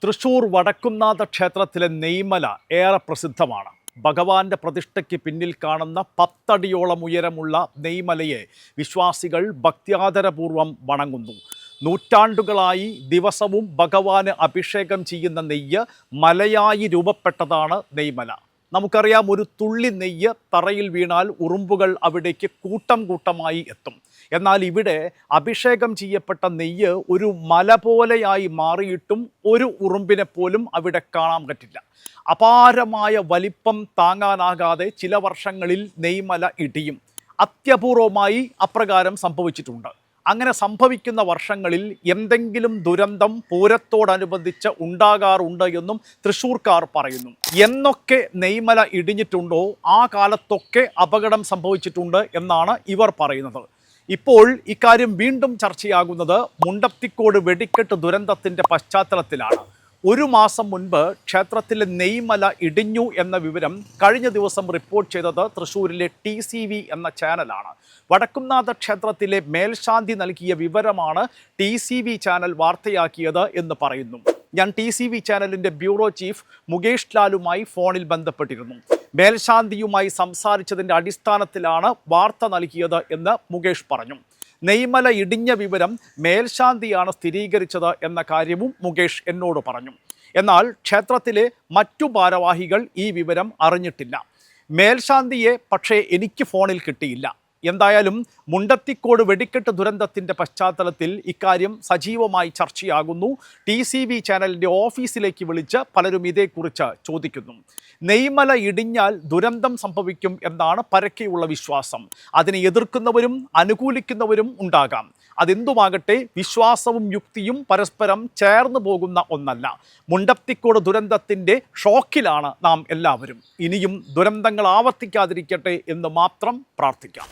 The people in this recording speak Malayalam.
തൃശൂർ വടക്കുംനാഥ ക്ഷേത്രത്തിലെ നെയ്മല ഏറെ പ്രസിദ്ധമാണ്. ഭഗവാന്റെ പ്രതിഷ്ഠയ്ക്ക് പിന്നിൽ കാണുന്ന 10 അടിയോളം ഉയരമുള്ള നെയ്മലയെ വിശ്വാസികൾ ഭക്ത്യാദരപൂർവ്വം വണങ്ങുന്നു. നൂറ്റാണ്ടുകളായി ദിവസവും ഭഗവാന് അഭിഷേകം ചെയ്യുന്ന നെയ്യ് മലയായി രൂപപ്പെട്ടതാണ് നെയ്മല. നമുക്കറിയാം, ഒരു തുള്ളി നെയ്യ് തറയിൽ വീണാൽ ഉറുമ്പുകൾ അവിടേക്ക് കൂട്ടം കൂട്ടമായി എത്തും. എന്നാൽ ഇവിടെ അഭിഷേകം ചെയ്യപ്പെട്ട നെയ്യ് ഒരു മല പോലെയായി മാറിയിട്ടും ഒരു ഉറുമ്പിനെ പോലും അവിടെ കാണാൻ പറ്റില്ല. അപാരമായ വലിപ്പം താങ്ങാനാകാതെ ചില വർഷങ്ങളിൽ നെയ്മല ഇടിയും. അത്യപൂർവമായി അപ്രകാരം സംഭവിച്ചിട്ടുണ്ട്. അങ്ങനെ സംഭവിക്കുന്ന വർഷങ്ങളിൽ എന്തെങ്കിലും ദുരന്തം പൂരത്തോടനുബന്ധിച്ച് ഉണ്ടാകാറുണ്ട് എന്നും തൃശ്ശൂർക്കാർ പറയുന്നു. എന്നൊക്കെ നെയ്മല ഇടിഞ്ഞിട്ടുണ്ടോ ആ കാലത്തൊക്കെ അപകടം സംഭവിച്ചിട്ടുണ്ട് എന്നാണ് ഇവർ പറയുന്നത്. ഇപ്പോൾ ഇക്കാര്യം വീണ്ടും ചർച്ചയാകുന്നത് മുണ്ടത്തിക്കോട് വെടിക്കെട്ട് ദുരന്തത്തിൻ്റെ പശ്ചാത്തലത്തിലാണ്. 1 മാസം മുൻപ് ക്ഷേത്രത്തിലെ നെയ്മല ഇടിഞ്ഞു എന്ന വിവരം കഴിഞ്ഞ ദിവസം റിപ്പോർട്ട് ചെയ്തത് തൃശ്ശൂരിലെ TCV എന്ന ചാനലാണ്. വടക്കുംനാഥ ക്ഷേത്രത്തിലെ മേൽശാന്തി നൽകിയ വിവരമാണ് TCV ചാനൽ വാർത്തയാക്കിയത് എന്ന് പറയുന്നു. ഞാൻ TCV ചാനലിൻ്റെ ബ്യൂറോ ചീഫ് മുകേഷ് ലാലുമായി ഫോണിൽ ബന്ധപ്പെട്ടിരുന്നു. മേൽശാന്തിയുമായി സംസാരിച്ചതിൻ്റെ അടിസ്ഥാനത്തിലാണ് വാർത്ത നൽകിയത് എന്ന് മുകേഷ് പറഞ്ഞു. നെയ്മല ഇടിഞ്ഞ വിവരം മേൽശാന്തിയാണ് സ്ഥിരീകരിച്ചത് എന്ന കാര്യവും മുകേഷ് എന്നോട് പറഞ്ഞു. എന്നാൽ ക്ഷേത്രത്തിലെ മറ്റു ഭാരവാഹികൾ ഈ വിവരം അറിഞ്ഞിട്ടില്ല. മേൽശാന്തിയെ പക്ഷേ എനിക്ക് ഫോണിൽ കിട്ടിയില്ല. എന്തായാലും മുണ്ടത്തിക്കോട് വെടിക്കെട്ട് ദുരന്തത്തിൻ്റെ പശ്ചാത്തലത്തിൽ ഇക്കാര്യം സജീവമായി ചർച്ചയാകുന്നു. TCV ചാനലിൻ്റെ ഓഫീസിലേക്ക് വിളിച്ച് പലരും ഇതേക്കുറിച്ച് ചോദിക്കുന്നു. നെയ്മല ഇടിഞ്ഞാൽ ദുരന്തം സംഭവിക്കും എന്നാണ് പരക്കെയുള്ള വിശ്വാസം. അതിനെ എതിർക്കുന്നവരും അനുകൂലിക്കുന്നവരും ഉണ്ടാകാം. അതെന്തുമാകട്ടെ, വിശ്വാസവും യുക്തിയും പരസ്പരം ചേർന്ന് പോകുന്ന ഒന്നല്ല. മുണ്ടത്തിക്കോട് ദുരന്തത്തിൻ്റെ ഷോക്കിലാണ് നാം എല്ലാവരും. ഇനിയും ദുരന്തങ്ങൾ ആവർത്തിക്കാതിരിക്കട്ടെ എന്ന് മാത്രം പ്രാർത്ഥിക്കാം.